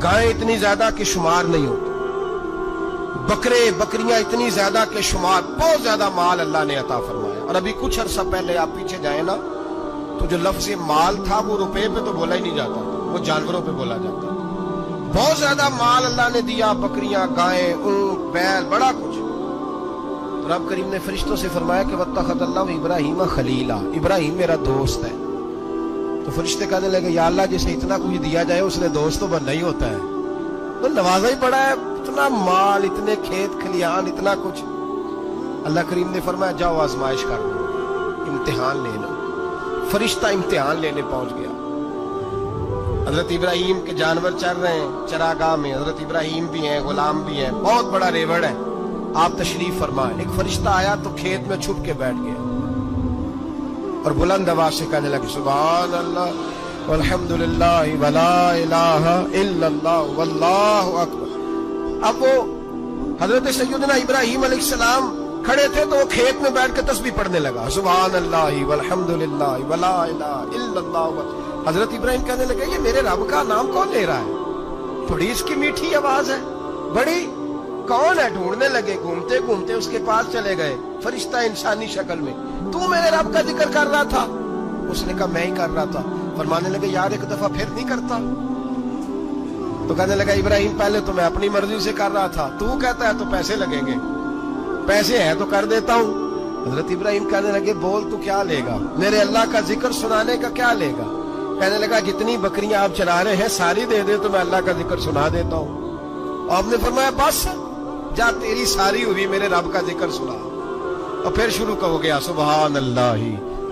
گائیں اتنی زیادہ کہ شمار نہیں ہوتے، بکرے بکریاں اتنی زیادہ کہ شمار، بہت زیادہ مال اللہ نے عطا فرمایا۔ اور ابھی کچھ عرصہ پہلے آپ پیچھے جائیں نا تو جو لفظ مال تھا وہ روپے پہ تو بولا ہی نہیں جاتا تھا، وہ جانوروں پہ بولا جاتا تھا۔ بہت زیادہ مال اللہ نے دیا، بکریاں، گائیں، اونٹ، بیل، بڑا کچھ۔ تو رب کریم نے فرشتوں سے فرمایا کہ وَاتَّخَذَ اللَّهُ ابراہیم خلیلا، ابراہیم میرا دوست ہے۔ تو فرشتے کہنے لگے یا اللہ جسے اتنا کچھ دیا جائے اس نے دوست تو بننا ہی ہوتا ہے، تو نوازا ہی پڑا ہے، اتنا مال، اتنے کھیت کھلیان، اتنا کچھ۔ اللہ کریم نے فرمایا جاؤ آزمائش کر لو، امتحان لے لو۔ فرشتہ امتحان لینے پہنچ گیا۔ حضرت ابراہیم کے جانور چر رہے ہیں چراگاہ میں، حضرت ابراہیم بھی ہیں، غلام بھی ہیں، بہت بڑا ریوڑ ہے۔ آپ تشریف فرمائیں، ایک فرشتہ آیا تو کھیت میں چھپ کے بیٹھ گیا اور بلند آواز سے کہنے لگے سبحان اللہ والحمدللہ ولا الہ الا اللہ واللہ اکبر۔ اب وہ حضرت سیدنا ابراہیم علیہ السلام کھڑے تھے تو وہ کھیت میں بیٹھ کے تسبیح پڑھنے لگا، سبحان اللہ والحمدللہ ولا الہ الا اللہ۔ حضرت ابراہیم کہنے لگے یہ میرے رب کا نام کون لے رہا ہے؟ بڑی اس کی میٹھی آواز ہے، بڑی، کون ہے؟ ڈھونڈنے لگے، گھومتے گھومتے اس کے پاس چلے گئے، فرشتہ انسانی شکل میں۔ تو میرے رب کا ذکر کر رہا تھا؟ اس نے کہا میں ہی کر رہا تھا۔ فرمانے لگے یار ایک دفعہ پھر نہیں کرتا؟ تو کہنے لگا ابراہیم پہلے تو میں اپنی مرضی سے کر رہا تھا، تو کہتا ہے تو پیسے لگیں گے، پیسے ہیں تو کر دیتا ہوں۔ حضرت ابراہیم کہنے لگے بول تو کیا لے گا؟ میرے اللہ کا ذکر سنانے کا کیا لے گا؟ کہنے لگا جتنی بکریاں آپ چلا رہے ہیں ساری دے دے تو میں اللہ کا ذکر سنا دیتا ہوں۔ آپ نے فرمایا بس جا تیری ساری ہوئی، میرے رب کا ذکر سنا۔ اور پھر شروع ہو گیا سبحان اللہ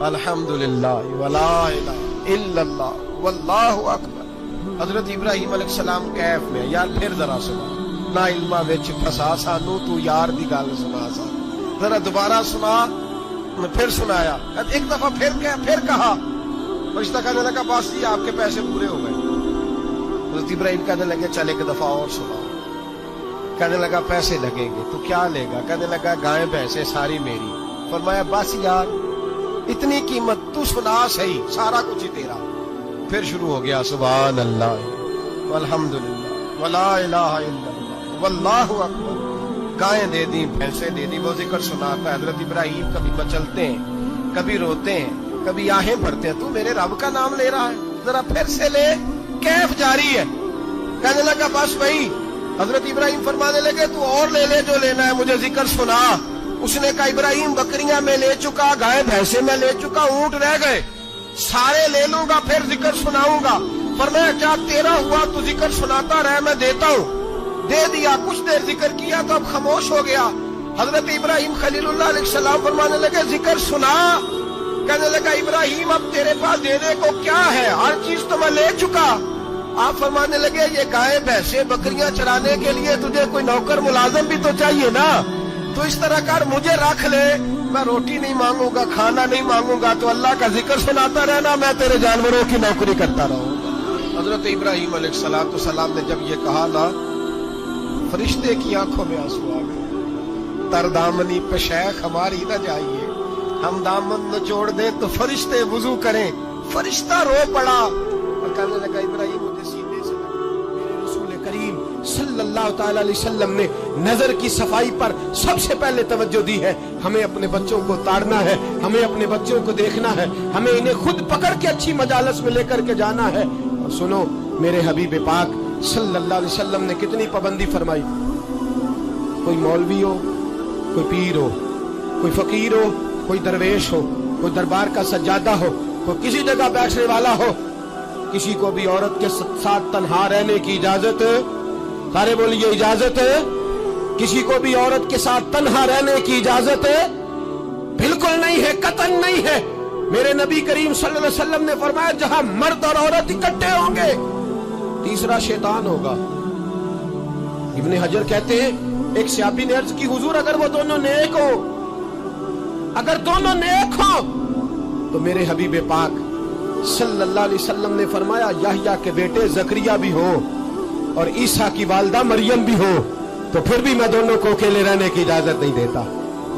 الحمدللہ ولا الہ الا اللہ واللہ اکبر۔ حضرت ابراہیم علیہ السلام کیف میں یار پھر ذرا سنا، نا علمہ وچ پھسا سانو تو یار دی گل سنا سا، ذرا دوبارہ سنا۔ میں پھر سنایا، ایک دفعہ پھر کہا، فرشتہ کہنے لگا بس جی آپ کے پیسے پورے ہو گئے۔ حضرت ابراہیم کہنے لگے چل ایک دفعہ اور سنا۔ کہنے لگا پیسے لگیں گے، تو کیا لے گا؟ کہنے لگا گائیں بھینسیں ساری میری۔ فرمایا بس یار اتنی قیمت، تو سنا صحیح، سارا کچھ ہی تیرا۔ پھر شروع ہو گیا سبحان اللہ والحمدللہ ولا الہ الا اللہ واللہ اکبر۔ گائیں دے دی، بھینسیں دے دی، وہ ذکر سناتا ہے۔ حضرت ابراہیم کبھی مچلتے ہیں، کبھی روتے ہیں، کبھی آہیں بھرتے ہیں، تو میرے رب کا نام لے رہا ہے، ذرا پھر سے لے۔ کیف جاری ہے۔ کہنے لگا بس وہی۔ حضرت ابراہیم فرمانے لگے تو اور لے لے جو لینا ہے، مجھے ذکر سنا۔ اس نے کہا ابراہیم بکریاں میں لے چکا، گائے بھینسیں میں لے چکا، اونٹ رہ گئے، سارے لے لوں گا پھر ذکر سناؤں گا۔ فرمایا کیا تیرا ہوا تو ذکر سناتا رہ، میں دیتا ہوں۔ دے دیا، کچھ دیر ذکر کیا تو اب خاموش ہو گیا۔ حضرت ابراہیم خلیل اللہ علیہ السلام فرمانے لگے ذکر سنا۔ کہنے لگا ابراہیم اب تیرے پاس دینے کو کیا ہے؟ ہر چیز تو میں لے چکا۔ آپ فرمانے لگے یہ گائے بھینسیں بکریاں چرانے کے لیے تجھے کوئی نوکر ملازم بھی تو چاہیے نا، تو اس طرح کر مجھے رکھ لے، میں روٹی نہیں مانگوں گا، کھانا نہیں مانگوں گا، تو اللہ کا ذکر سناتا رہنا، میں تیرے جانوروں کی نوکری کرتا رہوں گا۔ حضرت ابراہیم علیہ السلام نے جب یہ کہا نا، فرشتے کی آنکھوں میں آنسو آ گئے۔ تر دامنی پہ شیخ ہماری نہ جائیے، ہم دامن نچوڑ دیں تو فرشتے وضو کریں۔ فرشتہ رو پڑا اور کہنے لگا ابراہیم مجھے سینے سے لگا۔ میرے رسول کریم صلی اللہ تعالی علیہ وسلم نے نظر کی صفائی پر سب سے پہلے توجہ دی ہے۔ ہمیں اپنے بچوں کو تاڑنا ہے، ہمیں اپنے بچوں کو دیکھنا ہے، ہمیں انہیں خود پکڑ کے اچھی مجالس میں لے کر کے جانا ہے۔ اور سنو میرے حبیب پاک صلی اللہ علیہ وسلم نے کتنی پابندی فرمائی۔ کوئی مولوی ہو، کوئی پیر ہو، کوئی فقیر ہو، کوئی درویش ہو، کوئی دربار کا سجادہ ہو، کوئی کسی جگہ بیٹھنے والا ہو، کسی کو بھی عورت کے ساتھ تنہا رہنے کی اجازت، سارے بولیے اجازت، کسی کو بھی عورت کے ساتھ تنہا رہنے کی اجازت بالکل نہیں ہے، قطعاً نہیں ہے۔ میرے نبی کریم صلی اللہ علیہ وسلم نے فرمایا جہاں مرد اور عورت اکٹھے ہوں گے تیسرا شیطان ہوگا۔ ابن حجر کہتے ہیں ایک صحابی نے عرض کی حضور اگر وہ دونوں نیک ہو، اگر دونوں نیک ہو تو میرے حبیب پاک صلی اللہ علیہ وسلم نے فرمایا یحییٰ کے بیٹے زکریا بھی ہو اور عیسیٰ کی والدہ مریم بھی ہو تو پھر بھی میں دونوں کو اکیلے رہنے کی اجازت نہیں دیتا۔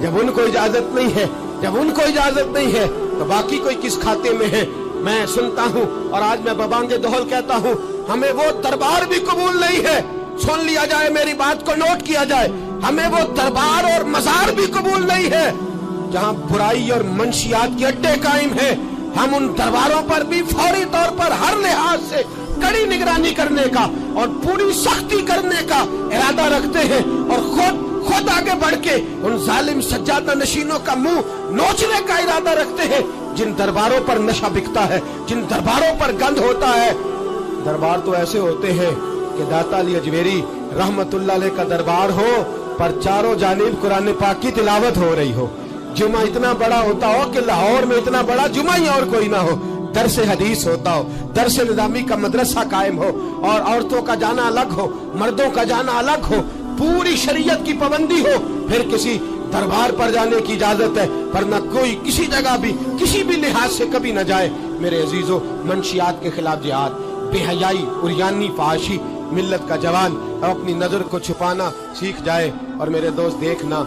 جب ان کو اجازت نہیں ہے، جب ان کو اجازت نہیں ہے تو باقی کوئی کس کھاتے میں ہے؟ میں سنتا ہوں اور آج میں ببانگ دہل کہتا ہوں हमें वो दरबार भी कबूल नहीं है। सुन लिया जाए, मेरी बात को नोट किया जाए, हमें वो दरबार और मजार भी कबूल नहीं है जहां बुराई और मंशियात के अड्डे कायम है। हम उन दरबारों पर भी फौरी तौर पर हर लिहाज से कड़ी निगरानी करने का और पूरी सख्ती करने का इरादा रखते हैं और खुद आगे बढ़ के उन जालिम सज्जादा नशीनों का मुंह नोचने का इरादा रखते हैं जिन दरबारों पर नशा बिकता है, जिन दरबारों पर गंद होता है। दरबार तो ऐसे होते हैं कि दाता अली अजमेरी रहमतुल्लाह अलैह का दरबार हो पर चारों जानिब कुरान पाक की तिलावत हो रही हो। जुमा इतना बड़ा होता हो कि लाहौर में इतना बड़ा जुमा ही और कोई ना हो। दरस हदीस होता हो, दरस निज़ामी का मदरसा कायम हो और औरतों का जाना अलग हो, मर्दों का जाना अलग हो, पूरी शरीयत की पाबंदी हो। फिर किसी दरबार पर जाने की इजाजत है, पर न कोई किसी जगह भी किसी भी लिहाज से कभी न जाए। मेरे अजीजों, मंशियात के खिलाफ जिहाद, बेहयाई, उरियानी, फहाशी, मिल्लत का जवान अब अपनी नजर को छुपाना सीख जाए। और मेरे दोस्त देखना,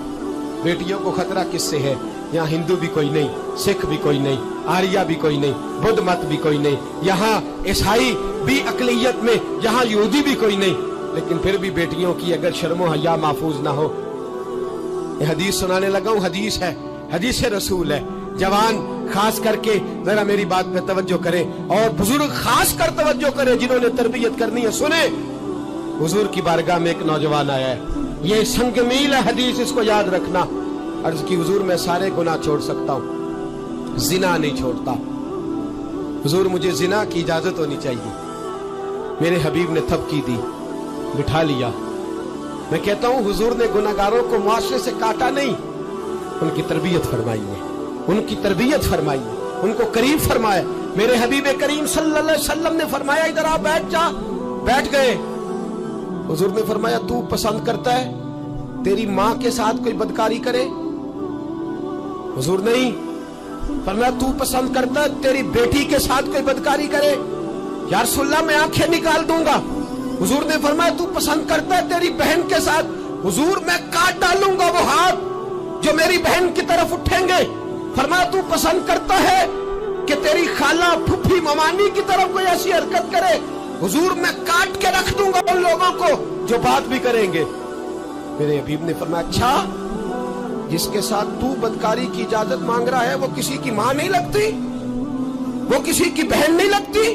बेटियों को खतरा किससे है? यहाँ हिंदू भी कोई नहीं, सिख भी कोई नहीं, आर्या भी कोई नहीं, बुद्ध मत भी कोई नहीं, यहाँ ईसाई भी अकलियत में, यहाँ यहूदी भी कोई नहीं। लेकिन फिर भी बेटियों की अगर शर्मो हया महफूज ना हो। ये हदीस सुनाने लगा हूँ, हदीस है, हदीस रसूल है। जवान खास करके जरा मेरी बात पे तवज्जो करें और बुजुर्ग खास कर तवज्जो करें जिन्होंने तरबियत करनी है। सुने, हुजूर की बारगाह में एक नौजवान आया है, ये संगमील है हदीस, इसको याद रखना। अर्ज की, हुजूर मैं सारे गुनाह छोड़ सकता हूँ, जिना नहीं छोड़ता। हुजूर मुझे जिना की इजाजत होनी चाहिए। मेरे हबीब ने थपकी दी, बिठा लिया। मैं कहता हूँ हुजूर ने गुनाहगारों को मुआशरे से काटा नहीं, उनकी तरबियत फरमाई है, उनकी तरबियत फरमाई है, उनको करीब फरमाया। मेरे हबीब करीम सल्लल्लाहु अलैहि वसल्लम ने फरमाया, इधर आ, बैठ जा। बैठ गए। हुजूर ने फरमाया, तू पसंद करता है तेरी माँ के साथ कोई बदकारी करे? हुजूर नहीं। फरमाया, तू पसंद करता है तेरी बेटी के साथ कोई बदकारी करे? या रसूलल्लाह मैं आंखें निकाल दूंगा। हुजूर ने फरमाया, तू पसंद करता है तेरी बहन के साथ? हुजूर मैं काट डालूंगा वो हाथ जो मेरी बहन की तरफ उठेंगे। फरमाया, तू पसंद करता है कि तेरी खाला, फुफी, ममानी की तरफ कोई ऐसी हरकत करे? हुजूर मैं काट के रख दूंगा उन लोगों को जो बात भी करेंगे। मेरे हबीब ने फरमाया, अच्छा जिसके साथ तू बदकारी की इजाजत मांग रहा है वो किसी की माँ नहीं लगती, वो किसी की बहन नहीं लगती,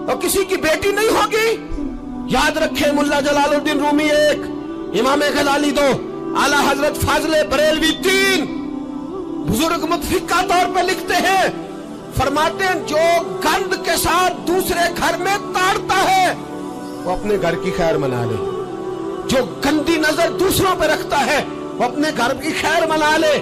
और किसी की बेटी नहीं होगी? याद रखे, मुल्ला जलालुद्दीन रूमी 1, इमाम गजाली 2, आला हजरत फाजले बरेलवी 3, बुजुर्ग मुतफिका तौर पर लिखते हैं, फरमाते हैं जो गंद के साथ दूसरे घर में ताड़ता है वो अपने घर की खैर मना ले। जो गंदी नजर दूसरों पर रखता है वो अपने घर की खैर मना ले।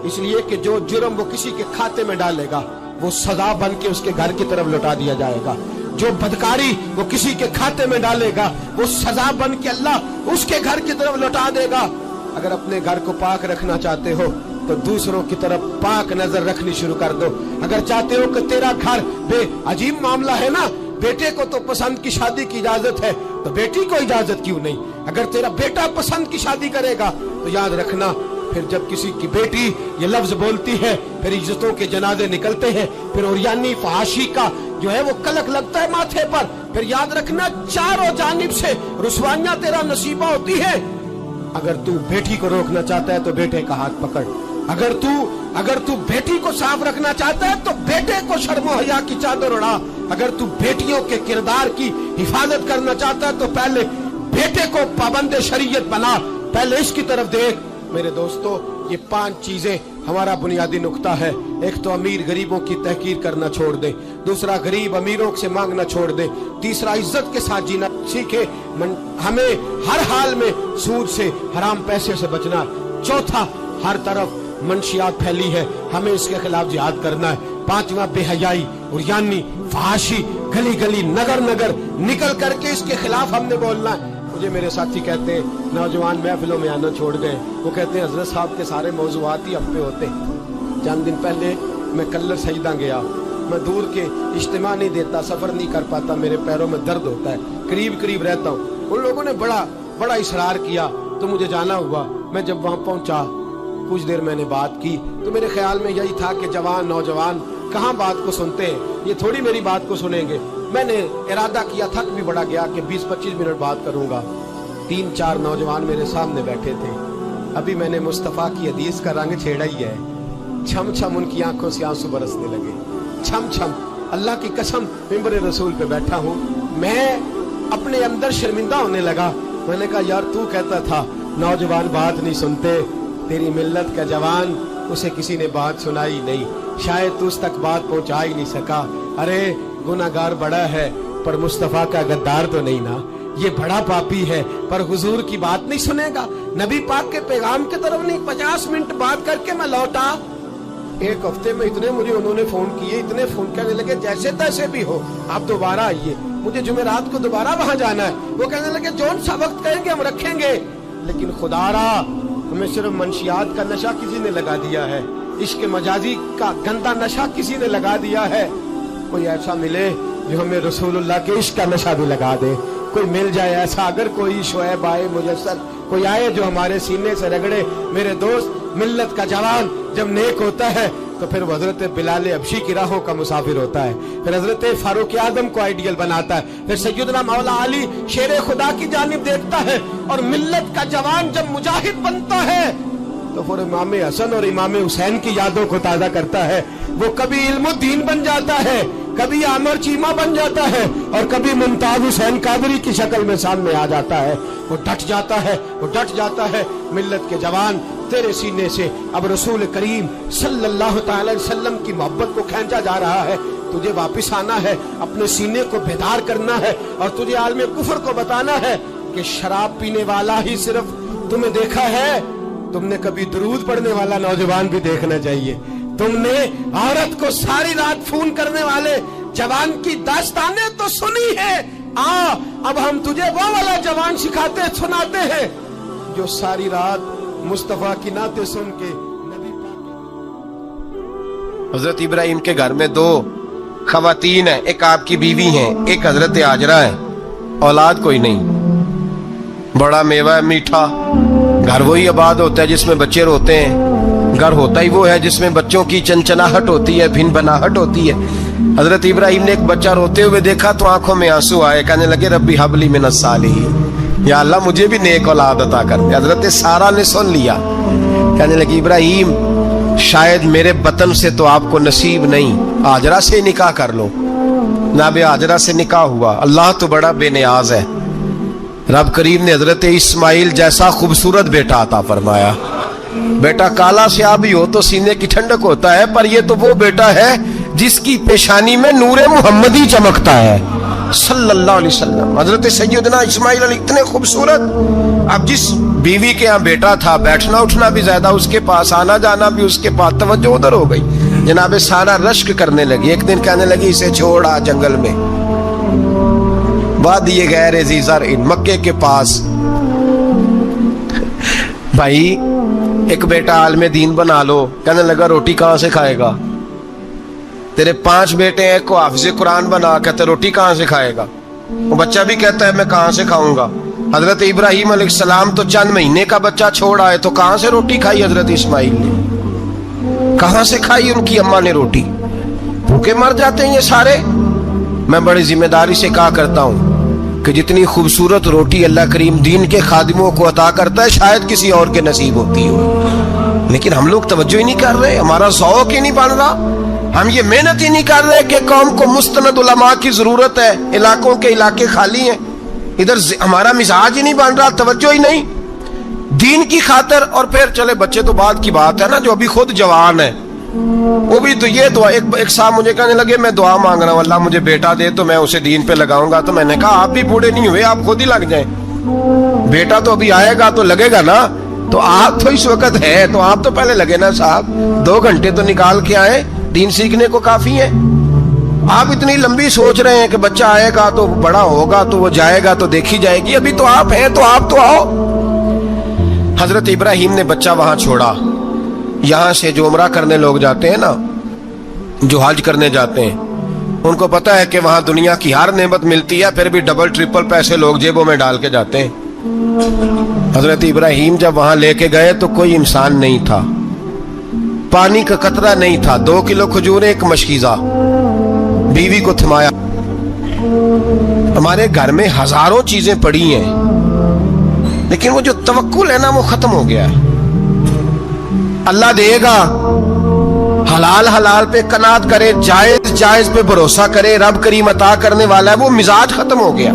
इसलिए कि जो जुर्म वो किसी के खाते में डालेगा वो सजा बन के उसके घर की तरफ लौटा दिया जाएगा। जो बदकारी वो किसी के खाते में डालेगा वो सजा बन के अल्लाह उसके घर की तरफ लौटा देगा। अगर अपने घर को पाक रखना चाहते हो तो दूसरों की तरफ पाक नजर रखनी शुरू कर दो। अगर चाहते हो कि तेरा घर अजीब मामला है ना, बेटे को तो पसंद की शादी की इजाजत है तो बेटी को इजाजत क्यों नहीं? अगर तेरा बेटा पसंद की शादी करेगा तो याद रखना, फिर जब किसी की बेटी ये लफ्ज बोलती है फिर इज्जतों के जनाजे निकलते हैं, फिर उरियानी फहाशी का जो है वो कलक लगता है माथे पर। फिर याद रखना, चारों जानिब से रुसवाइयां तेरा नसीबा होती है। अगर तू बेटी को रोकना चाहता है तो बेटे का हाथ पकड़। अगर तू बेटी को साफ रखना चाहता है तो बेटे को शर्मो हया की चादर उड़ा। अगर तू बेटियों के किरदार की हिफाजत करना चाहता है तो पहले बेटे को पाबंद शरीयत बना, पहले इसकी तरफ देख। मेरे दोस्तों, ये 5 चीजें हमारा बुनियादी नुक्ता है। एक तो अमीर गरीबों की तहकीर करना छोड़ दे, दूसरा गरीब अमीरों से मांगना छोड़ दे, तीसरा इज्जत के साथ जीना सीखे, हमें हर हाल में सूद से, हराम पैसे से बचना। चौथा, हर तरफ मंशियात फैली है, हमें इसके खिलाफ जिहाद करना है। 5वां, बेहयाई, उरियानी, फहाशी, गली गली, नगर नगर निकल करके इसके खिलाफ हमने बोलना है। मुझे मेरे साथी कहते हैं नौजवान महफिलों में आना छोड़ गए, वो कहते हैं हजरत साहब के सारे मौजूआत ही हम पे होते। चंद दिन पहले मैं कल्लर सईदा गया, मैं दूर के इज्तिमा नहीं देता, सफर नहीं कर पाता, मेरे पैरों में दर्द होता है, करीब करीब रहता हूँ। उन लोगों ने बड़ा इसरार किया तो मुझे जाना हुआ। मैं जब वहाँ पहुँचा, कुछ देर मैंने बात की तो मेरे ख्याल में यही था कि जवान नौजवान कहाँ बात को सुनते हैं, ये थोड़ी मेरी बात को सुनेंगे। मैंने इरादा किया, थक भी बड़ा गया कि 20-25 मिनट बात करूंगा। 3-4 नौजवान मेरे सामने बैठे थे। अभी मैंने मुस्तफ़ा की हदीस का रंग छेड़ा ही है। छम छम उनकी आंखों से आंसू बरसने लगे, छम छम। अल्लाह की कसम, मिंबर रसूल पे बैठा हूँ, मैं अपने अंदर शर्मिंदा होने लगा। मैंने कहा यार तू कहता था नौजवान बात नहीं सुनते, तेरी मिल्लत का जवान, उसे किसी ने बात सुनाई नहीं, शायद तू उस तक बात पहुंचा ही नहीं सका। अरे गुनाहगार बड़ा है पर मुस्तफा का गद्दार तो नहीं ना, ये बड़ा पापी है पर हुजूर की बात नहीं सुनेगा। नबी पाक के पैगाम की तरफ नहीं, 50 मिनट बात करके मैं लौटा। एक हफ्ते में इतने मुझे उन्होंने फोन किए, इतने फोन करने लगे जैसे तैसे भी हो आप दोबारा आइए, मुझे जुमेरात को दोबारा वहां जाना है। वो कहने लगे जौन सा वक्त कहेंगे हम रखेंगे, लेकिन खुदारा हमें सिर्फ मंशियात का नशा किसी ने लगा दिया है, इश्क मजाजी का गंदा नशा किसी ने लगा दिया है। कोई ऐसा मिले जो हमें रसूलुल्लाह के इश्क का नशा भी लगा दे, कोई मिल जाए ऐसा। अगर कोई शोएब आए, मुजस्सर कोई आए जो हमारे सीने से रगड़े। मेरे दोस्त, मिल्लत का जवान जब नेक होता है तो फिर हजरत बिलाल अबशी की राहों का मुसाफिर होता है, फिर हजरत फारूक आदम को आइडियल बनाता है, फिर सैयदना मौला अली शेर खुदा की जानिब देखता है। और मिल्लत का जवान जब मुजाहिद बनता है तो फिर इमाम हसन और इमाम हुसैन की यादों को ताजा करता है। वो कभी इल्मुद्दीन बन जाता है, कभी आमर चीमा बन जाता है, और कभी मुमताज हुसैन कादरी की शक्ल में सामने आ जाता है। वो डट जाता है, वो डट जाता है। मिल्लत के जवान, तेरे सीने से अब रसूल करीम सल्लल्लाहु ताला अलैहि वसल्लम की मोहब्बत को खींचा जा रहा है। तुझे वापस आना है, अपने सीने को बेदार करना है, और तुझे आलम कुफर को बताना है कि शराब पीने वाला ही सिर्फ तुम्हें देखा है, तुमने कभी दुरूद पढ़ने वाला नौजवान भी देखना चाहिए। तुमने औरत को सारी रात फोन करने वाले जवान की दास्तानें तो सुनी है। अब हम तुझे वो वाला जवान सिखाते सुनाते हैं जो सारी रात मुस्तफा की नाते सुन के नबी पाक। हजरत इब्राहिम के घर में 2 खवातीन है, एक आपकी बीवी है, एक हजरत हाजरा है। औलाद कोई नहीं, बड़ा मेवा है मीठा। घर वही आबाद होता है जिसमें बच्चे रोते हैं, घर होता ही वो है जिसमें बच्चों की चंचनाहट होती है, भिन बनाहट होती है। हजरत इब्राहिम ने एक बच्चा रोते हुए देखा तो आंखों में आंसू आए, कहने लगे रब्बी हबली मिनस सालिहीन, या अल्लाह मुझे भी नेक औलाद अता कर दे। हजरत सारा ने सुन लिया, कहने लगी इब्राहिम शायद मेरे बतन से तो आपको नसीब नहीं, हाजरा से निकाह कर लो। नाबे हाजरा से निकाह हुआ। अल्लाह तो बड़ा बेनियाज है, रब करीम ने हजरत इस्माइल जैसा खूबसूरत बेटा अता फरमाया। बेटा काला स्याह भी हो तो सीने की ठंडक होता है, पर ये तो वो बेटा है जिसकी पेशानी में नूरे मुहम्मदी चमकता है सल्लल्लाहु अलैहि वसल्लम। हजरत सैयदना इस्माइल अली इतने खूबसूरत। अब जिस बीवी के यहाँ बेटा था, बैठना उठना भी ज्यादा उसके पास, आना जाना भी उसके पास, तवज्जो उधर हो गई। जनाबे सारा रश्क करने लगी। एक दिन कहने लगी इसे छोड़ आ जंगल में, वादिये गैर ज़ीज़र इन मक्के के पास। भाई एक बेटा आलमे दीन बना लो। कहने लगा रोटी कहाँ से खाएगा? तेरे 5 बेटे हैं, को हाफिज़े कुरान बना, कहते रोटी कहाँ से खाएगा? वो बच्चा भी कहता है मैं कहाँ से खाऊंगा। हजरत इब्राहिम अलैहिस्सलाम तो चंद महीने का बच्चा छोड़ आए, तो कहाँ से रोटी खाई हजरत इस्माइल ने? कहाँ से खाई उनकी अम्मा ने रोटी? भूखे मर जाते हैं ये सारे। मैं बड़ी जिम्मेदारी से कहा करता हूँ कि जितनी खूबसूरत रोटी अल्लाह करीम दीन के खादिमों को अता करता है शायद किसी और के नसीब होती हो, लेकिन हम लोग तवज्जो ही नहीं कर रहे, हमारा ज़ौक़ ही नहीं बन रहा, हम ये मेहनत ही नहीं कर रहे कि कौम को मुस्तनद उलमा की जरूरत है। इलाकों के इलाके खाली हैं, इधर हमारा मिजाज ही नहीं बन रहा, तवज्जो ही नहीं दीन की खातर। और फिर चले बच्चे तो बात की बात है ना, जो अभी खुद जवान है वो भी तो ये दुआ। एक साहब मुझे कहने लगे मैं दुआ मांग रहा हूँ अल्लाह मुझे बेटा दे तो मैं उसे दीन पे लगाऊंगा। तो मैंने कहा आप भी बूढ़े नहीं हुए, आप खुद ही लग जाएं। बेटा तो अभी आएगा तो लगेगा ना, तो आप तो इस वक्त है तो आप तो पहले लगे ना साहब। 2 घंटे तो निकाल के आए, दीन सीखने को काफी है। आप इतनी लंबी सोच रहे हैं कि बच्चा आएगा तो बड़ा होगा तो वो जाएगा तो देखी जाएगी, अभी तो आप हैं तो आप तो आओ। हजरत इब्राहिम ने बच्चा वहां छोड़ा। यहाँ से जो उम्रा करने लोग जाते हैं ना, जो हज करने जाते हैं, उनको पता है कि वहां दुनिया की हर नेमत मिलती है, फिर भी डबल ट्रिपल पैसे लोग जेबों में डाल के जाते हैं। हजरत इब्राहिम जब वहां लेके गए तो कोई इंसान नहीं था, पानी का कतरा नहीं था, 2 किलो खजूरें, एक मशकीजा। बीवी को थमाया, हमारे घर में हजारों चीजें पड़ी हैं, लेकिन वो जो तवक्कुल है ना वो खत्म हो गया है। अल्लाह देगा, हलाल हलाल पे कनात करे, जायज जायज पे भरोसा करे, रब करीम अता करने वाला है, वो मिजाज खत्म हो गया।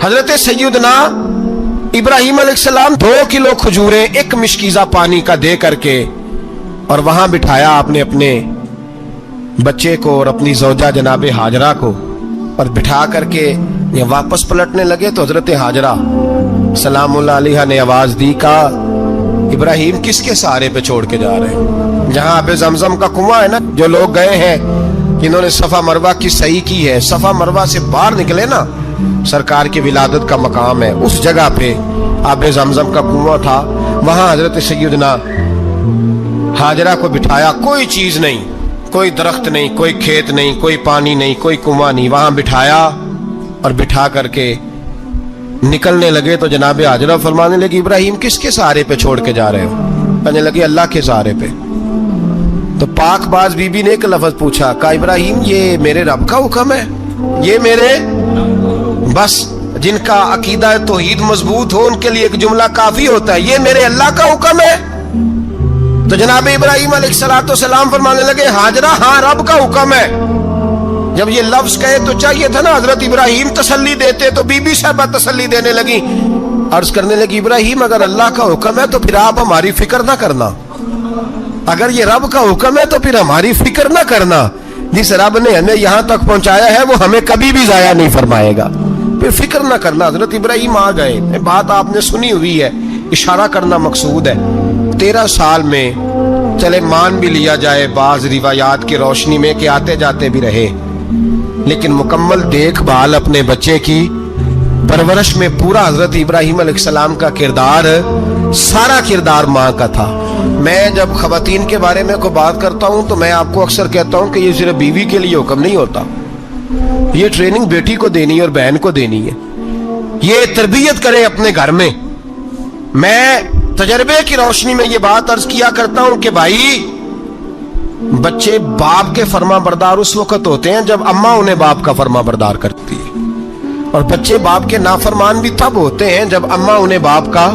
हजरत सैयदना इब्राहिम अलैहिस्सलाम 2 किलो खजूरें 1 मिशकीजा पानी का दे करके और वहां बिठाया आपने अपने बच्चे को और अपनी ज़ौजा जनाबे हाजरा को, और बिठा करके ये वापस पलटने लगे तो हजरत हाजरा सलामुल्लाह अलैहा ने आवाज दी, कहा इब्राहिम किसके सहारे पे छोड़ के जा रहे हैं? जहां आबे जमजम का कुआं है ना, जो लोग गए हैं जिन्होंने सफा मरवा की सही की है, सफा मरवा से बाहर निकले ना, सरकार की विलादत का मकाम है, उस जगह पे आबे जमजम का कुआं था, वहां हजरत सैयदना हाजरा को बिठाया। कोई चीज नहीं, कोई दरख्त नहीं, कोई खेत नहीं, कोई पानी नहीं, कोई कुआं नहीं, वहां बिठाया और बिठा करके निकलने लगे तो जनाबे हाजरा फरमाने लगी इब्राहिम किसके सहारे पे छोड़ के जा रहे हो? कहने लगे अल्लाह के सहारे पे। तो पाकबाज बीबी ने एक लफ्ज पूछा, कहा इब्राहिम ये मेरे रब का हुक्म है, ये मेरे, बस जिनका अकीदा तौहीद मजबूत हो उनके लिए एक जुमला काफी होता है, ये मेरे अल्लाह का हुक्म है। तो जनाब इब्राहिम अलैहिस्सलाम फरमाने लगे हाजरा हाँ रब का हुक्म है। जब ये लफ्ज कहे तो चाहिए था ना हजरत इब्राहिम तसल्ली देते, तो बीबी साहबा तसल्ली देने लगी, अर्ज करने लगी इब्राहिम अगर अल्लाह का हुक्म है तो फिर आप हमारी फिक्र ना करना, अगर ये रब का हुक्म है तो फिर हमारी फिक्र ना करना, जिस रब ने हमें यहाँ तक पहुंचाया है वो हमें कभी भी जाया नहीं फरमाएगा, फिर फिक्र ना करना। हजरत इब्राहिम आ गए, बात आपने सुनी हुई है, इशारा करना मकसूद है। 13 साल में चले मान भी लिया जाए बाज रिवायात की रोशनी में कि आते जाते भी रहे, लेकिन मुकम्मल देखभाल अपने बच्चे की परवरिश में पूरा हजरत इब्राहिम अलैहिस्सलाम का किरदार, सारा किरदार माँ का था। मैं जब खवातीन के बारे में कोई बात करता हूँ तो मैं आपको अक्सर कहता हूँ कि ये सिर्फ बीवी के लिए हुक्म नहीं होता, ये ट्रेनिंग बेटी को देनी है और बहन को देनी है, ये तरबियत करे अपने घर में। मैं तजर्बे की रोशनी में ये बात अर्ज किया करता हूँ कि भाई बच्चे बाप के फर्मा बरदार उस वक्त होते हैं जब अम्मा उन्हें बाप का फर्मा बरदार करती है, और बच्चे बाप के नाफरमान भी तब होते हैं जब अम्मा उन्हें बाप का।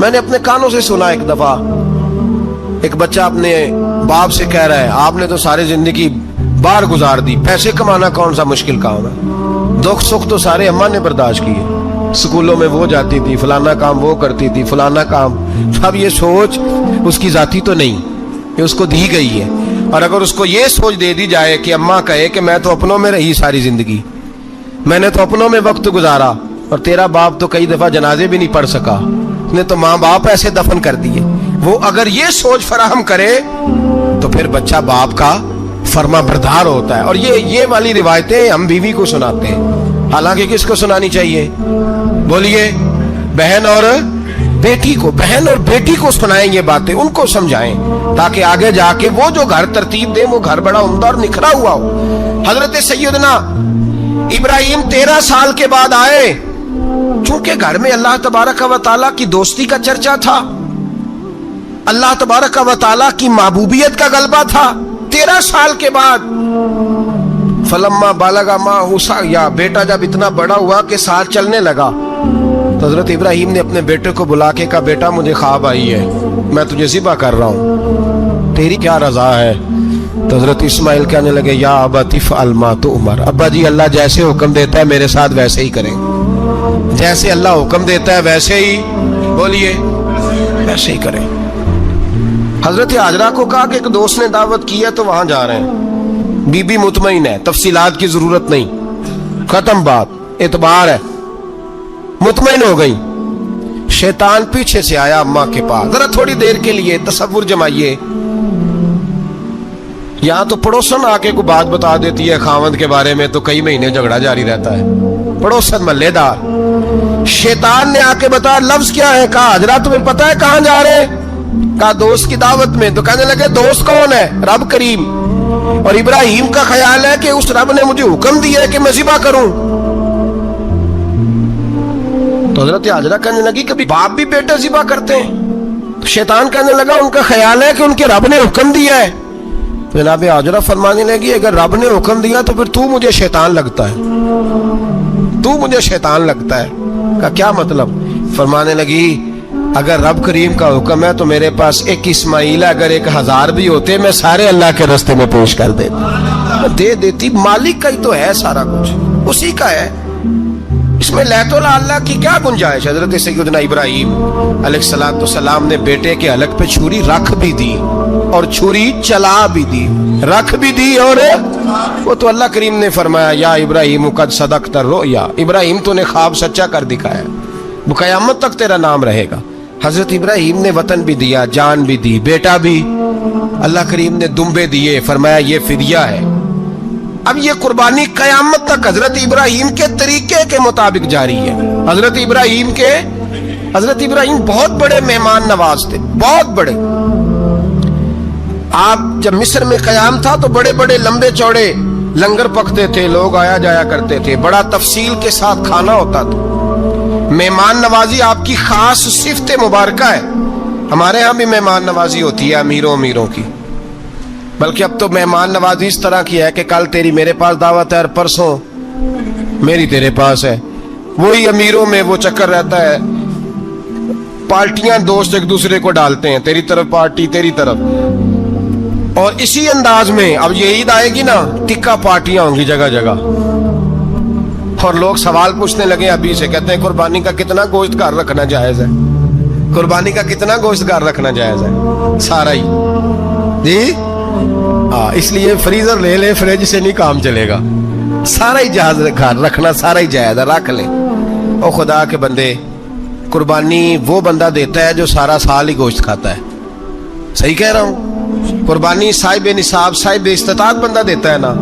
मैंने अपने कानों से सुना एक दफा एक बच्चा अपने बाप से कह रहा है आपने तो सारी जिंदगी बाहर गुजार दी, पैसे कमाना कौन सा मुश्किल काम है, दुख सुख तो सारे अम्मा ने बर्दाश्त किए, स्कूलों में वो जाती थी, फलाना काम वो करती थी, फलाना काम। अब ये सोच उसकी जाती तो नहीं, ये उसको दी गई है। और अगर उसको ये सोच दे दी जाए कि अम्मा कहे कि मैं तो अपनों में रही सारी जिंदगी, मैंने तो अपनों में वक्त गुजारा, और तेरा बाप तो कई दफा जनाजे भी नहीं पढ़ सका, उसने तो माँ बाप ऐसे दफन कर दिए, वो अगर ये सोच फराहम करे तो फिर बच्चा बाप का फर्मा बरदार होता है। और ये वाली रिवायतें हम बीवी को सुनाते हैं, हालांकि किसको सुनानी चाहिए बोलिए? बहन और बेटी को, बहन और बेटी को सुनाएं ये बातें, उनको समझाएं, ताकि आगे जाके वो जो घर तरतीब दे वो घर बड़ा उम्दा और निखरा हुआ हो। हजरत सैयदना इब्राहिम 13 साल के बाद आए, चूंकि घर में अल्लाह तबारक व तआला की दोस्ती का चर्चा था, अल्लाह तबारक व तआला की महबूबियत का गलबा था। 13 साल के बाद फलम्मा बालगा मा हुसा, या बेटा जब इतना बड़ा हुआ कि साथ चलने लगा, तो हजरत इब्राहिम ने अपने बेटे को बुला के कहा बेटा मुझे ख्वाब आई है, मैं तुझे ज़िबा कर रहा हूँ, तेरी क्या रजा है? तो हजरत इस्माइल कहने लगे या अबा तिफ़अल मा तुअमर, अब्बा जी अल्लाह जैसे हुक्म देता है मेरे साथ वैसे ही करें, जैसे अल्लाह हुक्म देता है वैसे ही, बोलिए वैसे ही करें। हजरत हाजरा को कहा कि एक दोस्त ने दावत की है तो वहां जा रहे हैं, बीबी मुतमईन है, तफसीलात की जरूरत नहीं, खत्म बात, एतबार है, मुतमईन हो गई। शैतान पीछे से आया अम्मा के पास, जरा थोड़ी देर के लिए तसव्वुर जमाइए, यहाँ तो पड़ोसन आके कोई बात बता देती है खावंद के बारे में तो कई महीने झगड़ा जारी रहता है, पड़ोसन मल्लेदार। शैतान ने आके बताया लफ्ज क्या है? कहा हाजरा तुम्हें पता है कहाँ जा रहे हैं? कहा दोस्त की दावत में। तो कहने लगे दोस्त कौन है? रब करीम। और इब्राहिम का ख्याल है कि उस रब ने मुझे हुक्म दिया है कि मैं ज़िबा करूं। तो हजरत हाजरा कहने लगी कभी बाप भी बेटे ज़िबा करते हैं? तो शैतान कहने लगा उनका ख्याल है कि उनके रब ने हुक्म दिया है। जनाब हाजरा फरमाने लगी अगर रब ने हुक्म दिया तो फिर तू मुझे शैतान लगता है, तू मुझे शैतान लगता है। का क्या मतलब? फरमाने लगी अगर रब करीम का हुक्म है तो मेरे पास एक इस्माइल है, अगर 1000 भी होते मैं सारे अल्लाह के रास्ते में पेश कर देती, दे देती। मालिक का ही तो है सारा कुछ, उसी का है, इसमें लैतुल अल्लाह की क्या गुंजाइश। हजरत सैयदना इब्राहीम अलैहिस्सलाम ने बेटे के हलक पे छुरी रख भी दी और छुरी चला भी दी, रख भी दी। और वो तो अल्लाह करीम ने फरमाया या इब्राहीम कद सदक़्ता रुया, इब्राहीम तूने ख्वाब सच्चा कर दिखाया, वो क़यामत तक तेरा नाम रहेगा। हजरत इब्राहीम ने वतन भी दिया, जान भी दी, बेटा भी। अल्लाह करीम ने दुम्बे दिए, फरमाया ये फिदिया है। अब ये कुर्बानी कयामत तक हजरत इब्राहीम के तरीके के मुताबिक जारी है। हजरत इब्राहीम बहुत बड़े मेहमान नवाज थे, बहुत बड़े। आप जब मिस्र में कयाम था तो बड़े बड़े लंबे चौड़े लंगर पकते थे, लोग आया जाया करते थे, बड़ा तफसील के साथ खाना होता था। मेहमान नवाजी आपकी खास सिफत मुबारक है। हमारे यहाँ भी मेहमान नवाजी होती है अमीरों की, बल्कि अब तो मेहमान नवाजी इस तरह की है कि कल तेरी मेरे पास दावत है और परसों मेरी तेरे पास है। वही अमीरों में वो चक्कर रहता है, पार्टियां दोस्त एक दूसरे को डालते हैं, तेरी तरफ पार्टी तेरी तरफ। और इसी अंदाज में अब ये ईद आएगी ना, टिक्का पार्टियां होंगी जगह जगह। और लोग सवाल पूछने लगे अभी से, कहते हैं कुर्बानी का कितना गोश्त घर रखना जायज है, कुर्बानी का कितना गोश्त घर रखना जायज है? सारा ही जी। हाँ, इसलिए फ्रीजर ले ले, फ्रिज से नहीं काम चलेगा, सारा ही जहाज घर रखना सारा ही जायज है, रख ले। और खुदा के बंदे, कुर्बानी वो बंदा देता है जो सारा साल ही गोश्त खाता है। सही कह रहा हूं? कुर्बानी साहिब निसाब साहिब इस्तिताअत बंदा देता है ना,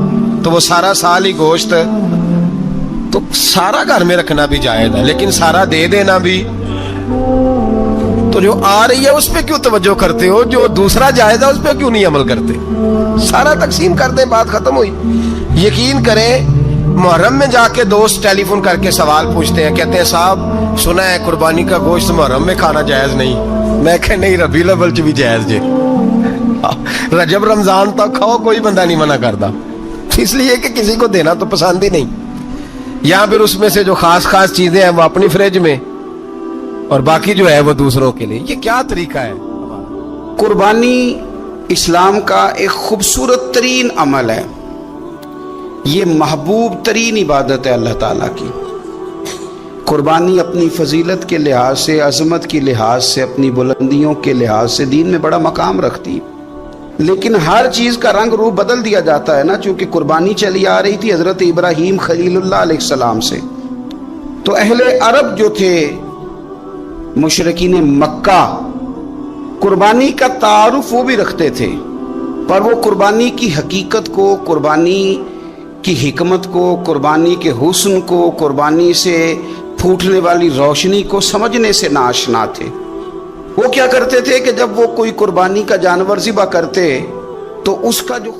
तो वो सारा साल ही गोश्त, तो सारा घर में रखना भी जायज है, लेकिन सारा दे देना भी। तो जो आ रही है उस पे क्यों तवज्जो करते हो, जो दूसरा जायज है उस पे क्यों नहीं अमल करते? सारा तकसीम कर दे, बात खत्म हुई। यकीन करें, मुहर्रम में जाके दोस्त टेलीफोन करके सवाल पूछते हैं, कहते हैं साहब सुना है कुर्बानी का गोश्त मुहर्रम में खाना जायज नहीं। मैं कह नहीं, रबीउल अव्वल च भी जायज जे, रजब रमजान तक खाओ, कोई बंदा नहीं मना करता, इसलिए कि किसी को देना तो पसंद ही नहीं। या फिर उसमें से जो खास खास चीजें हैं वो अपनी फ्रिज में, और बाकी जो है वो दूसरों के लिए। ये क्या तरीका है? कुर्बानी इस्लाम का एक खूबसूरत तरीन अमल है, ये महबूब तरीन इबादत है अल्लाह ताला की। कुर्बानी अपनी फजीलत के लिहाज से, अजमत के लिहाज से, अपनी बुलंदियों के लिहाज से दीन में बड़ा मकाम रखती है। लेकिन हर चीज़ का रंग रूप बदल दिया जाता है ना, चूँकि कुर्बानी चली आ रही थी हज़रत इब्राहीम खलीलुल्लाह अलैहिस्सलाम से। तो अहले अरब जो थे, मुशरिकीन मक्का, कुर्बानी का तारुफ वो भी रखते थे, पर वो कुर्बानी की हकीकत को, कुर्बानी की हिकमत को, कुर्बानी के हुस्न को, कुर्बानी से फूटने वाली रोशनी को समझने से नाआशना थे। वो क्या करते थे कि जब वो कोई कुर्बानी का जानवर ज़िबा करते तो उसका जो